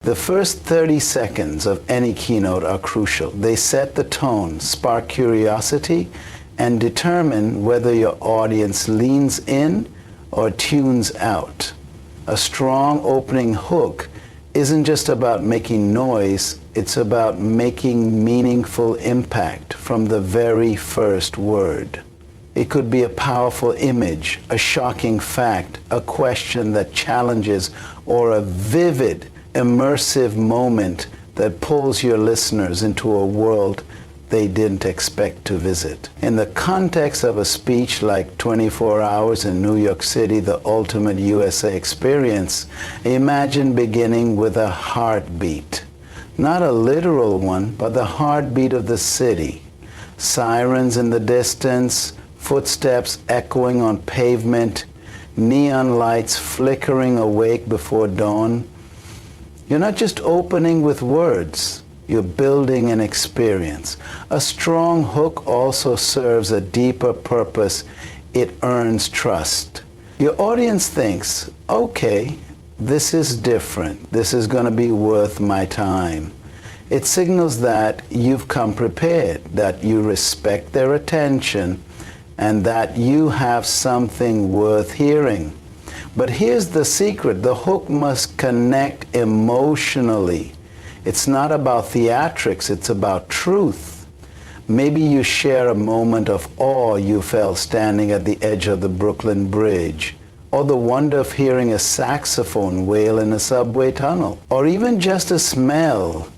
The first 30 seconds of any keynote are crucial. They set the tone, spark curiosity, and determine whether your audience leans in or tunes out. A strong opening hook isn't just about making noise, it's about making meaningful impact from the very first word. It could be a powerful image, a shocking fact, a question that challenges, or a vivid, immersive moment that pulls your listeners into a world they didn't expect to visit. In the context of a speech like 24 Hours in New York City, the ultimate USA experience, imagine beginning with a heartbeat. Not a literal one, but the heartbeat of the city. Sirens in the distance, footsteps echoing on pavement, neon lights flickering awake before dawn. You're not just opening with words, you're building an experience. A strong hook also serves a deeper purpose. It earns trust. Your audience thinks, okay, this is different. This is going to be worth my time. It signals that you've come prepared, that you respect their attention, and that you have something worth hearing. But here's the secret. The hook must connect emotionally. It's not about theatrics, it's about truth. Maybe you share a moment of awe you felt standing at the edge of the Brooklyn Bridge, or the wonder of hearing a saxophone wail in a subway tunnel, or even just a smell.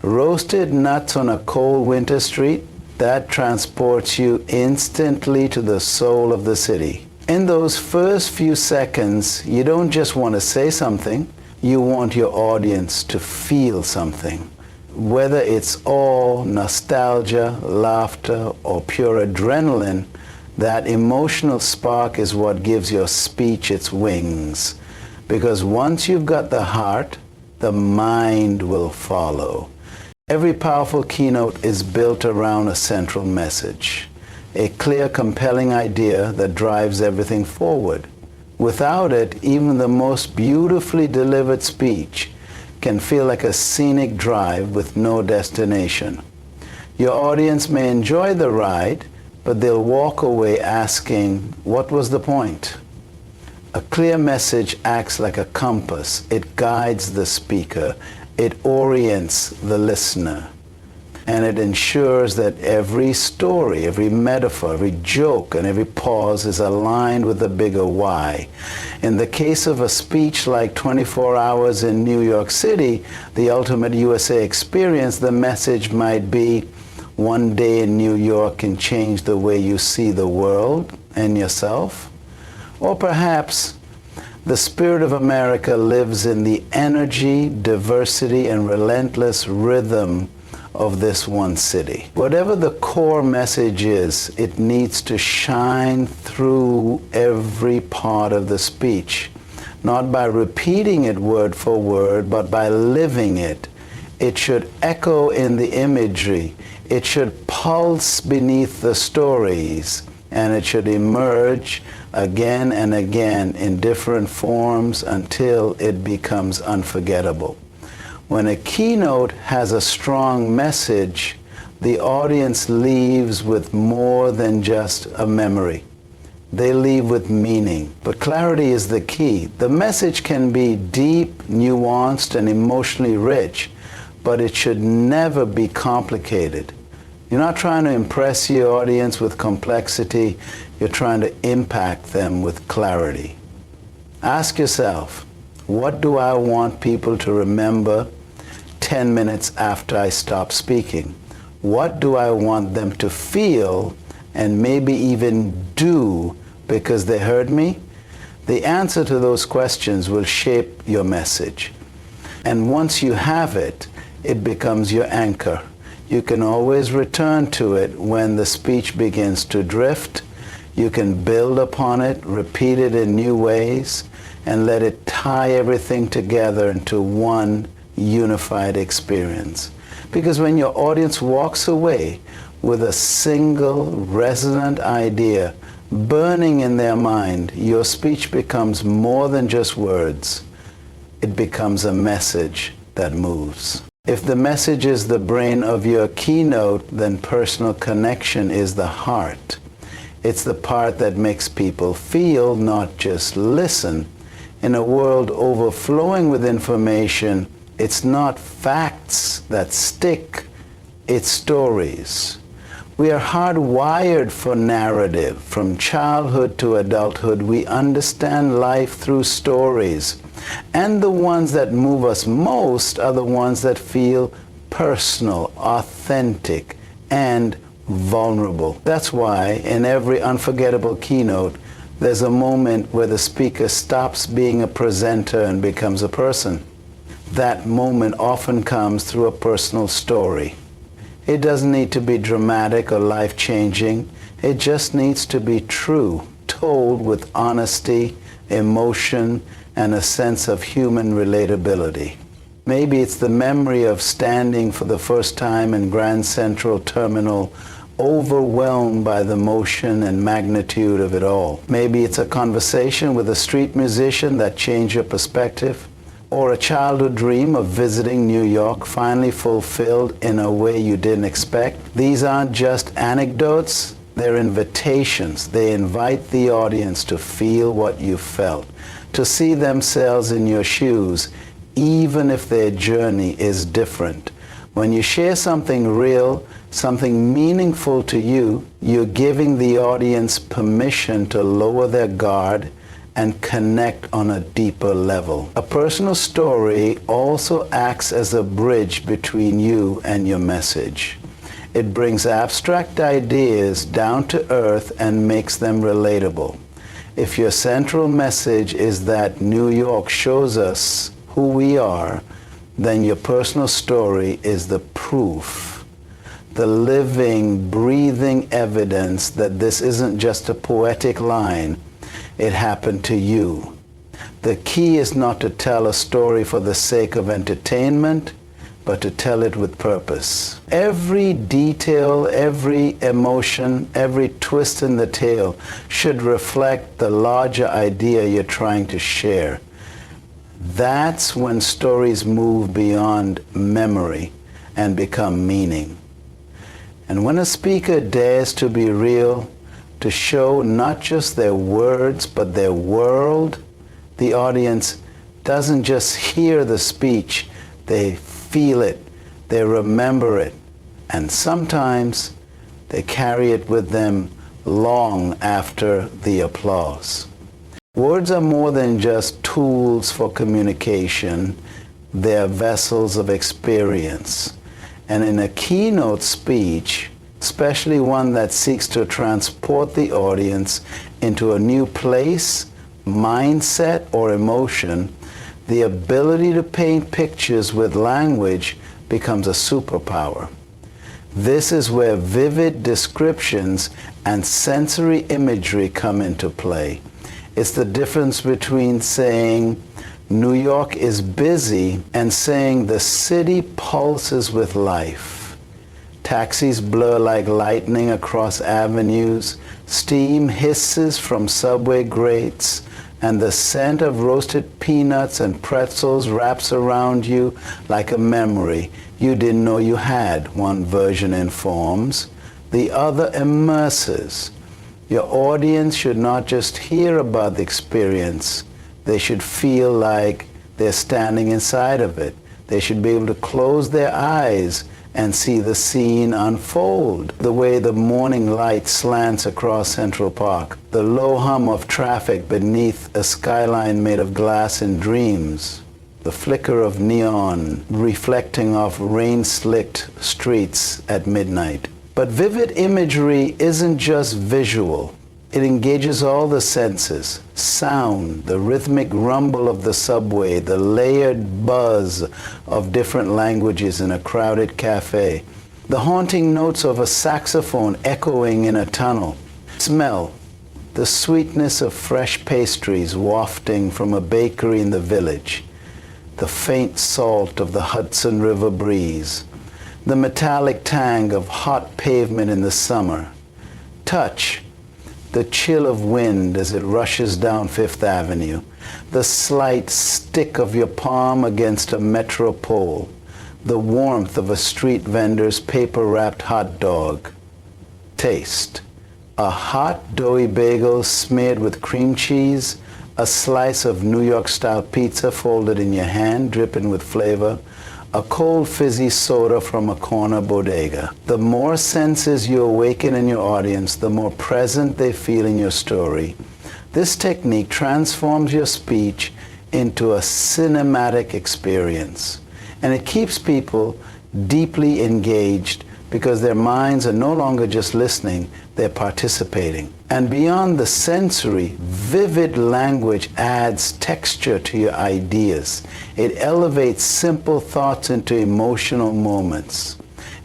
Roasted nuts on a cold winter street, that transports you instantly to the soul of the city. In those first few seconds, you don't just want to say something, you want your audience to feel something. Whether it's awe, nostalgia, laughter, or pure adrenaline, that emotional spark is what gives your speech its wings. Because once you've got the heart, the mind will follow. Every powerful keynote is built around a central message. A clear, compelling idea that drives everything forward. Without it, even the most beautifully delivered speech can feel like a scenic drive with no destination. Your audience may enjoy the ride, but they'll walk away asking, what was the point? A clear message acts like a compass. It guides the speaker. It orients the listener. And it ensures that every story, every metaphor, every joke, and every pause is aligned with the bigger why. In the case of a speech like 24 Hours in New York City, the ultimate USA experience, the message might be, one day in New York can change the way you see the world and yourself. Or perhaps, the spirit of America lives in the energy, diversity, and relentless rhythm of this one city. Whatever the core message is, it needs to shine through every part of the speech, not by repeating it word for word, but by living it. It should echo in the imagery. It should pulse beneath the stories, and it should emerge again and again in different forms until it becomes unforgettable. When a keynote has a strong message, the audience leaves with more than just a memory. They leave with meaning. But clarity is the key. The message can be deep, nuanced, and emotionally rich, but it should never be complicated. You're not trying to impress your audience with complexity. You're trying to impact them with clarity. Ask yourself, what do I want people to remember 10 minutes after I stop speaking? What do I want them to feel and maybe even do because they heard me? The answer to those questions will shape your message. And once you have it, it becomes your anchor. You can always return to it when the speech begins to drift. You can build upon it, repeat it in new ways, and let it tie everything together into one unified experience. Because when your audience walks away with a single resonant idea burning in their mind, your speech becomes more than just words. It becomes a message that moves. If the message is the brain of your keynote, then personal connection is the heart. It's the part that makes people feel, not just listen. In a world overflowing with information, it's not facts that stick, it's stories. We are hardwired for narrative. From childhood to adulthood, we understand life through stories. And the ones that move us most are the ones that feel personal, authentic, and vulnerable. That's why in every unforgettable keynote, there's a moment where the speaker stops being a presenter and becomes a person. That moment often comes through a personal story. It doesn't need to be dramatic or life-changing. It just needs to be true, told with honesty, emotion, and a sense of human relatability. Maybe it's the memory of standing for the first time in Grand Central Terminal, overwhelmed by the motion and magnitude of it all. Maybe it's a conversation with a street musician that changed your perspective, or a childhood dream of visiting New York finally fulfilled in a way you didn't expect. These aren't just anecdotes, they're invitations. They invite the audience to feel what you felt, to see themselves in your shoes, even if their journey is different. When you share something real, something meaningful to you, you're giving the audience permission to lower their guard and connect on a deeper level. A personal story also acts as a bridge between you and your message. It brings abstract ideas down to earth and makes them relatable. If your central message is that New York shows us who we are, then your personal story is the proof, the living, breathing evidence that this isn't just a poetic line. It happened to you. The key is not to tell a story for the sake of entertainment, but to tell it with purpose. Every detail, every emotion, every twist in the tale should reflect the larger idea you're trying to share. That's when stories move beyond memory and become meaning. And when a speaker dares to be real, to show not just their words, but their world, the audience doesn't just hear the speech, they feel it, they remember it, and sometimes they carry it with them long after the applause. Words are more than just tools for communication, they're vessels of experience. And in a keynote speech, especially one that seeks to transport the audience into a new place, mindset, or emotion, the ability to paint pictures with language becomes a superpower. This is where vivid descriptions and sensory imagery come into play. It's the difference between saying New York is busy and saying the city pulses with life. Taxis blur like lightning across avenues, steam hisses from subway grates, and the scent of roasted peanuts and pretzels wraps around you like a memory you didn't know you had. One version informs, the other immerses. Your audience should not just hear about the experience, they should feel like they're standing inside of it. They should be able to close their eyes and see the scene unfold. The way the morning light slants across Central Park, the low hum of traffic beneath a skyline made of glass and dreams, the flicker of neon reflecting off rain-slicked streets at midnight. But vivid imagery isn't just visual. It engages all the senses. Sound, the rhythmic rumble of the subway, the layered buzz of different languages in a crowded cafe, the haunting notes of a saxophone echoing in a tunnel. Smell, the sweetness of fresh pastries wafting from a bakery in the village, the faint salt of the Hudson River breeze, the metallic tang of hot pavement in the summer. Touch, the chill of wind as it rushes down Fifth Avenue, the slight stick of your palm against a metro pole, the warmth of a street vendor's paper-wrapped hot dog. Taste. A hot, doughy bagel smeared with cream cheese, a slice of New York-style pizza folded in your hand, dripping with flavor, a cold fizzy soda from a corner bodega. The more senses you awaken in your audience, the more present they feel in your story. This technique transforms your speech into a cinematic experience, and it keeps people deeply engaged because their minds are no longer just listening, they're participating. And beyond the sensory, vivid language adds texture to your ideas. It elevates simple thoughts into emotional moments.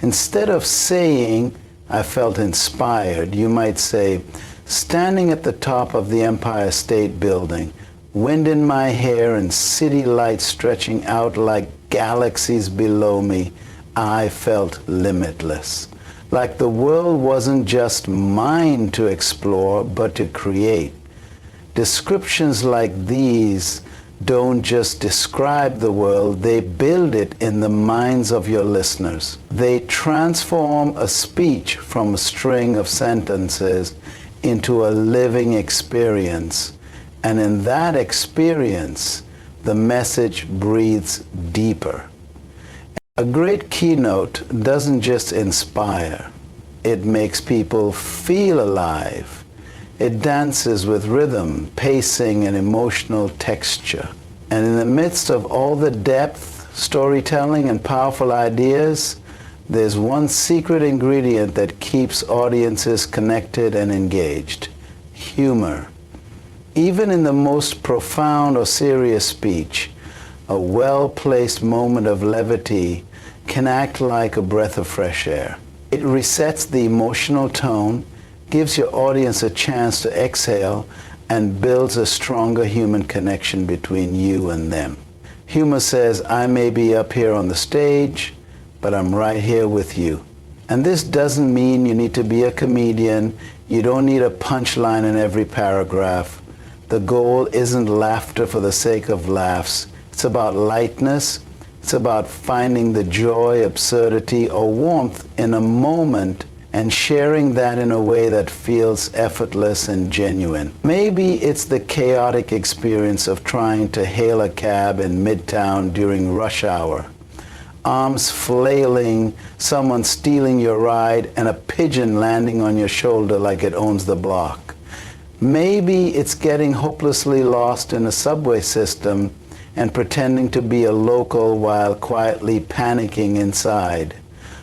Instead of saying, "I felt inspired," you might say, "Standing at the top of the Empire State Building, wind in my hair and city lights stretching out like galaxies below me, I felt limitless." Like the world wasn't just mine to explore, but to create. Descriptions like these don't just describe the world, they build it in the minds of your listeners. They transform a speech from a string of sentences into a living experience. And in that experience, the message breathes deeper. A great keynote doesn't just inspire, it makes people feel alive. It dances with rhythm, pacing, and emotional texture. And in the midst of all the depth, storytelling, and powerful ideas, there's one secret ingredient that keeps audiences connected and engaged: humor. Even in the most profound or serious speech, a well-placed moment of levity can act like a breath of fresh air. It resets the emotional tone, gives your audience a chance to exhale, and builds a stronger human connection between you and them. Humor says, "I may be up here on the stage, but I'm right here with you." And this doesn't mean you need to be a comedian. You don't need a punchline in every paragraph. The goal isn't laughter for the sake of laughs. It's about lightness. It's about finding the joy, absurdity, or warmth in a moment and sharing that in a way that feels effortless and genuine. Maybe it's the chaotic experience of trying to hail a cab in Midtown during rush hour. Arms flailing, someone stealing your ride, and a pigeon landing on your shoulder like it owns the block. Maybe it's getting hopelessly lost in a subway system and pretending to be a local while quietly panicking inside.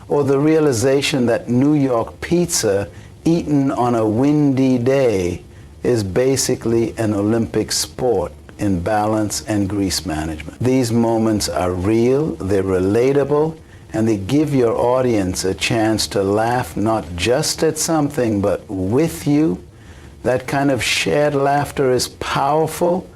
Or the realization that New York pizza eaten on a windy day is basically an Olympic sport in balance and grease management. These moments are real, they're relatable, and they give your audience a chance to laugh not just at something, but with you. That kind of shared laughter is powerful.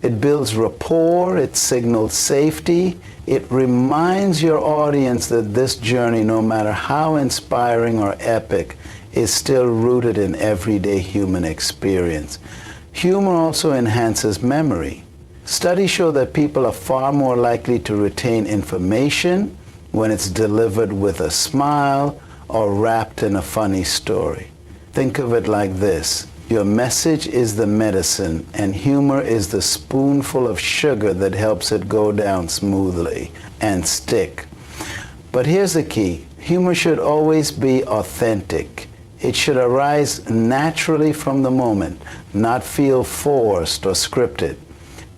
It builds rapport, it signals safety, it reminds your audience that this journey, no matter how inspiring or epic, is still rooted in everyday human experience. Humor also enhances memory. Studies show that people are far more likely to retain information when it's delivered with a smile or wrapped in a funny story. Think of it like this. Your message is the medicine, and humor is the spoonful of sugar that helps it go down smoothly and stick. But here's the key. Humor should always be authentic. It should arise naturally from the moment, not feel forced or scripted.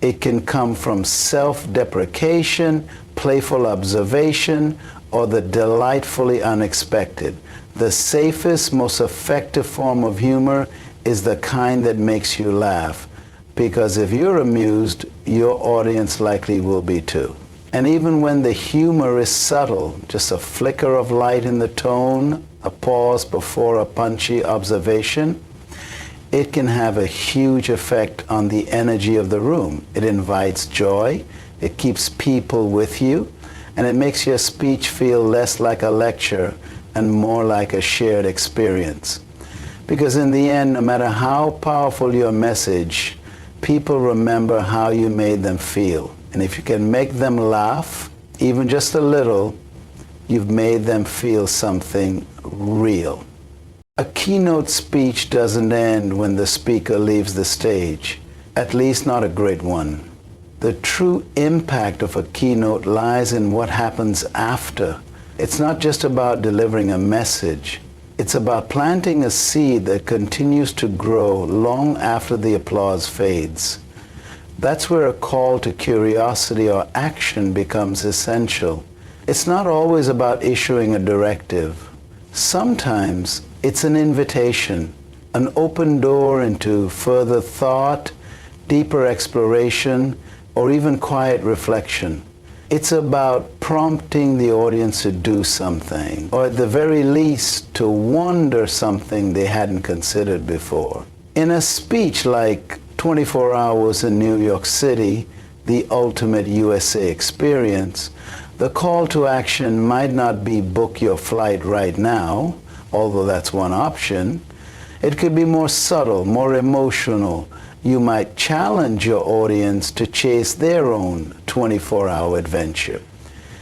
It can come from self-deprecation, playful observation, or the delightfully unexpected. The safest, most effective form of humor is the kind that makes you laugh, because if you're amused, your audience likely will be too. And even when the humor is subtle, just a flicker of light in the tone, a pause before a punchy observation, it can have a huge effect on the energy of the room. It invites joy, it keeps people with you, and it makes your speech feel less like a lecture and more like a shared experience. Because in the end, no matter how powerful your message, people remember how you made them feel. And if you can make them laugh, even just a little, you've made them feel something real. A keynote speech doesn't end when the speaker leaves the stage, at least not a great one. The true impact of a keynote lies in what happens after. It's not just about delivering a message. It's about planting a seed that continues to grow long after the applause fades. That's where a call to curiosity or action becomes essential. It's not always about issuing a directive. Sometimes it's an invitation, an open door into further thought, deeper exploration, or even quiet reflection. It's about prompting the audience to do something, or at the very least, to wonder something they hadn't considered before. In a speech like 24 Hours in New York City, the ultimate USA experience, the call to action might not be book your flight right now, although that's one option. It could be more subtle, more emotional. You might challenge your audience to chase their own 24-hour adventure,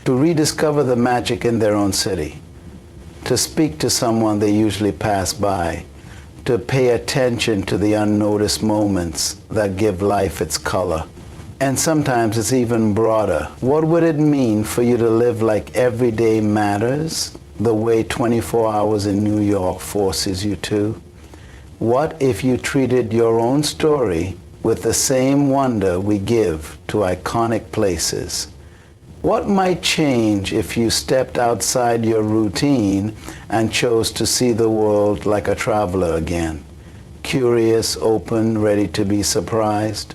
to rediscover the magic in their own city, to speak to someone they usually pass by, to pay attention to the unnoticed moments that give life its color. And sometimes it's even broader. What would it mean for you to live like every day matters, the way 24 Hours in New York forces you to? What if you treated your own story with the same wonder we give to iconic places? What might change if you stepped outside your routine and chose to see the world like a traveler again? Curious, open, ready to be surprised?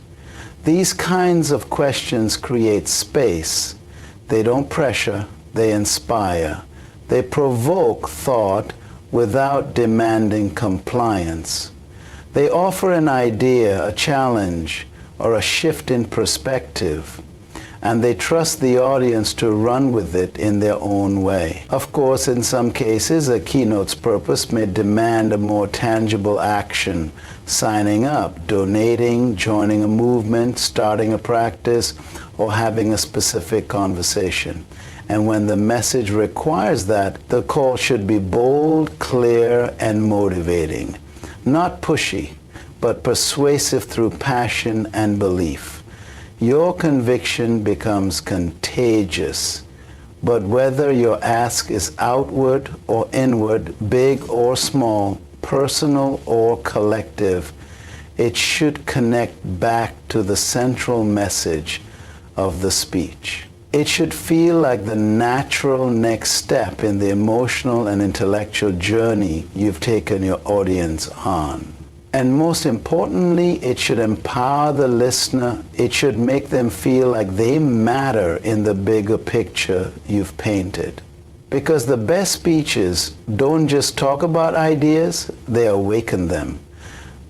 These kinds of questions create space. They don't pressure, they inspire. They provoke thought without demanding compliance. They offer an idea, a challenge, or a shift in perspective, and they trust the audience to run with it in their own way. Of course, in some cases, a keynote's purpose may demand a more tangible action, signing up, donating, joining a movement, starting a practice, or having a specific conversation. And when the message requires that, the call should be bold, clear, and motivating. Not pushy, but persuasive through passion and belief. Your conviction becomes contagious. But whether your ask is outward or inward, big or small, personal or collective, it should connect back to the central message of the speech. It should feel like the natural next step in the emotional and intellectual journey you've taken your audience on. And most importantly, it should empower the listener. It should make them feel like they matter in the bigger picture you've painted. Because the best speeches don't just talk about ideas, they awaken them.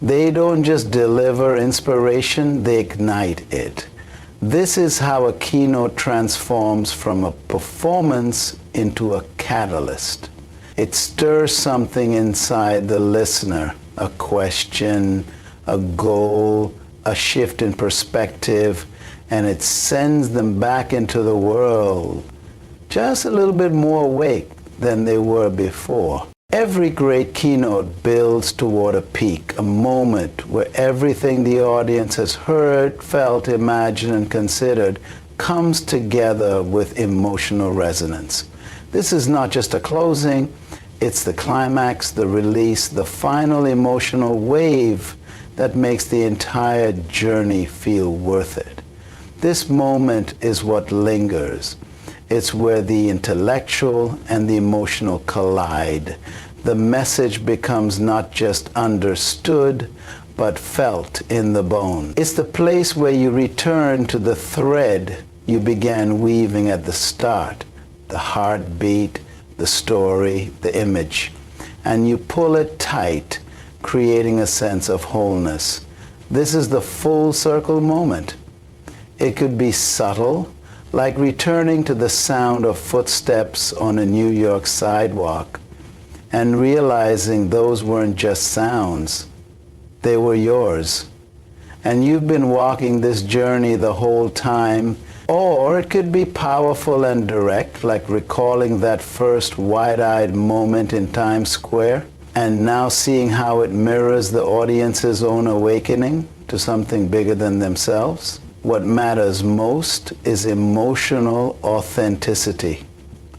They don't just deliver inspiration, they ignite it. This is how a keynote transforms from a performance into a catalyst. It stirs something inside the listener, a question, a goal, a shift in perspective, and it sends them back into the world just a little bit more awake than they were before. Every great keynote builds toward a peak, a moment where everything the audience has heard, felt, imagined, and considered comes together with emotional resonance. This is not just a closing, it's the climax, the release, the final emotional wave that makes the entire journey feel worth it. This moment is what lingers. It's where the intellectual and the emotional collide. The message becomes not just understood, but felt in the bone. It's the place where you return to the thread you began weaving at the start, the heartbeat, the story, the image, and you pull it tight, creating a sense of wholeness. This is the full circle moment. It could be subtle, like returning to the sound of footsteps on a New York sidewalk and realizing those weren't just sounds, they were yours. and you've been walking this journey the whole time. Or it could be powerful and direct, like recalling that first wide-eyed moment in Times Square and now seeing how it mirrors the audience's own awakening to something bigger than themselves. What matters most is emotional authenticity.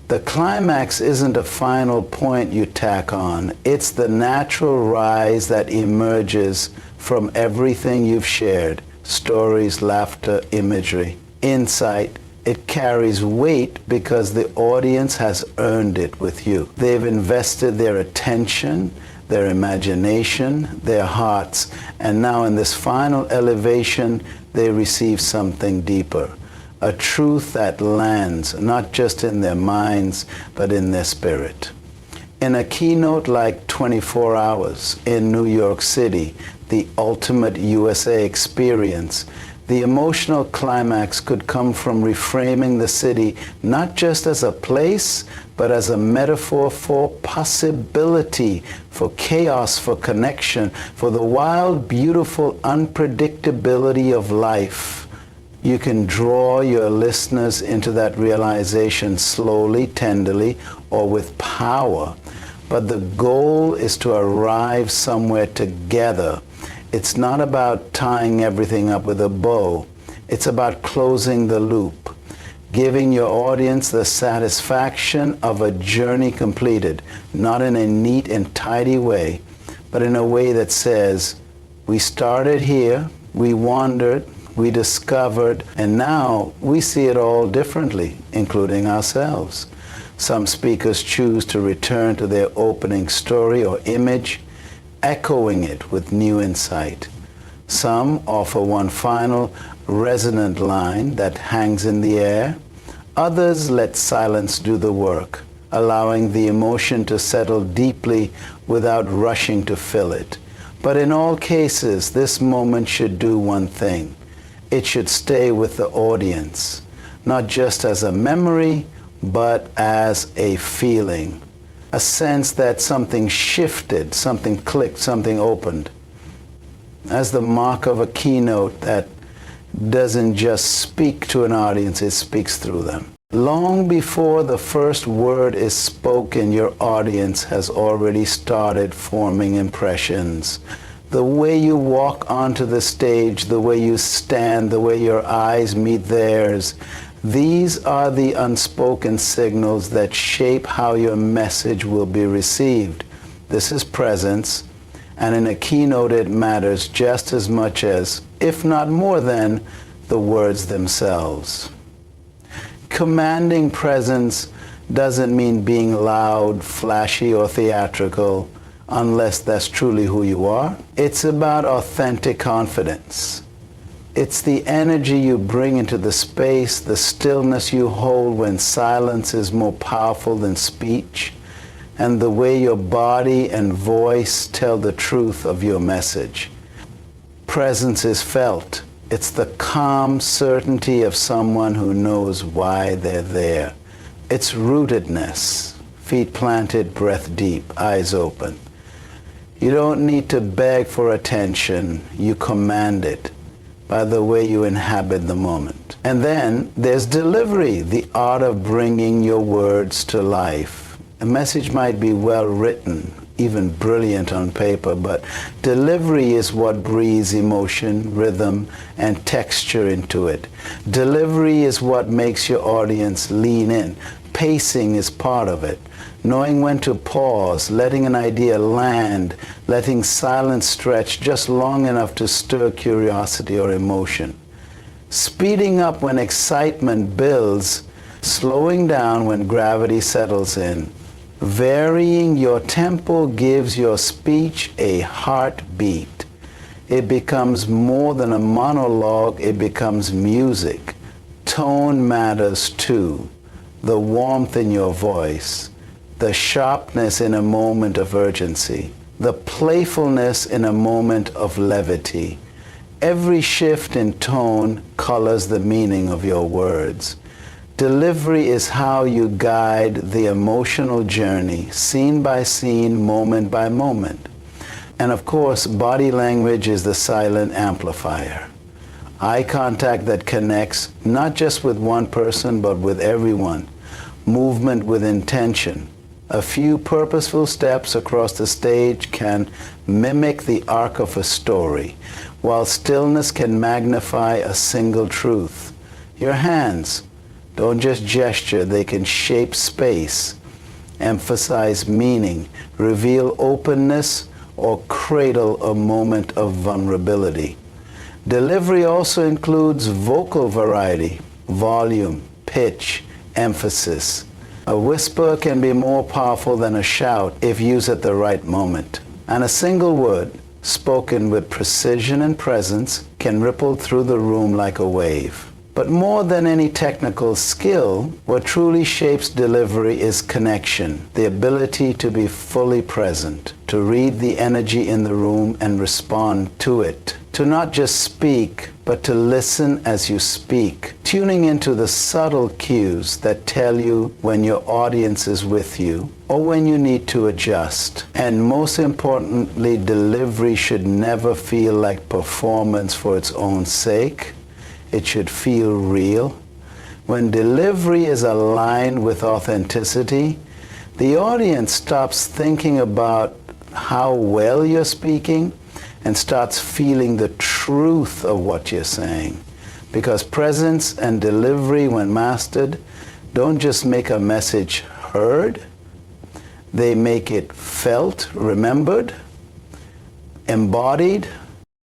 The climax isn't a final point you tack on. It's the natural rise that emerges from everything you've shared: stories, laughter, imagery, insight. It carries weight because the audience has earned it with you. They've invested their attention, their imagination, their hearts, and now in this final elevation, they receive something deeper. A truth that lands not just in their minds, but in their spirit. In a keynote like 24 Hours in New York City, the ultimate USA experience, the emotional climax could come from reframing the city not just as a place, but as a metaphor for possibility, for chaos, for connection, for the wild, beautiful unpredictability of life. You can draw your listeners into that realization slowly, tenderly, or with power. But the goal is to arrive somewhere together. It's not about tying everything up with a bow. It's about closing the loop, giving your audience the satisfaction of a journey completed, not in a neat and tidy way, but in a way that says, we started here, we wandered, we discovered, and now we see it all differently, including ourselves. Some speakers choose to return to their opening story or image, echoing it with new insight. Some offer one final resonant line that hangs in the air. Others let silence do the work, allowing the emotion to settle deeply without rushing to fill it. But in all cases, this moment should do one thing. It should stay with the audience, not just as a memory, but as a feeling, a sense that something shifted, something clicked, something opened. As the mark of a keynote that doesn't just speak to an audience, it speaks through them. Long before the first word is spoken, your audience has already started forming impressions. The way you walk onto the stage, the way you stand, the way your eyes meet theirs, these are the unspoken signals that shape how your message will be received. This is presence, and in a keynote it matters just as much as, if not more than, the words themselves. Commanding presence doesn't mean being loud, flashy, or theatrical, unless that's truly who you are. It's about authentic confidence. It's the energy you bring into the space, the stillness you hold when silence is more powerful than speech, and the way your body and voice tell the truth of your message. Presence is felt. It's the calm certainty of someone who knows why they're there. It's rootedness, feet planted, breath deep, eyes open. You don't need to beg for attention. You command it by the way you inhabit the moment. And then there's delivery, the art of bringing your words to life. A message might be well written, even brilliant on paper, but delivery is what breathes emotion, rhythm, and texture into it. Delivery is what makes your audience lean in. Pacing is part of it. Knowing when to pause, letting an idea land, letting silence stretch just long enough to stir curiosity or emotion. Speeding up when excitement builds, slowing down when gravity settles in. Varying your tempo gives your speech a heartbeat. It becomes more than a monologue, it becomes music. Tone matters too. The warmth in your voice, the sharpness in a moment of urgency, the playfulness in a moment of levity. Every shift in tone colors the meaning of your words. Delivery is how you guide the emotional journey, scene by scene, moment by moment. And of course, body language is the silent amplifier. Eye contact that connects not just with one person, but with everyone. Movement with intention. A few purposeful steps across the stage can mimic the arc of a story, while stillness can magnify a single truth. Your hands don't just gesture, they can shape space, emphasize meaning, reveal openness, or cradle a moment of vulnerability. Delivery also includes vocal variety, volume, pitch, emphasis. A whisper can be more powerful than a shout if used at the right moment. And a single word, spoken with precision and presence, can ripple through the room like a wave. But more than any technical skill, what truly shapes delivery is connection, the ability to be fully present, to read the energy in the room and respond to it, to not just speak, but to listen as you speak, tuning into the subtle cues that tell you when your audience is with you or when you need to adjust. And most importantly, delivery should never feel like performance for its own sake. It should feel real. When delivery is aligned with authenticity, the audience stops thinking about how well you're speaking and starts feeling the truth of what you're saying. Because presence and delivery, when mastered, don't just make a message heard, they make it felt, remembered, embodied,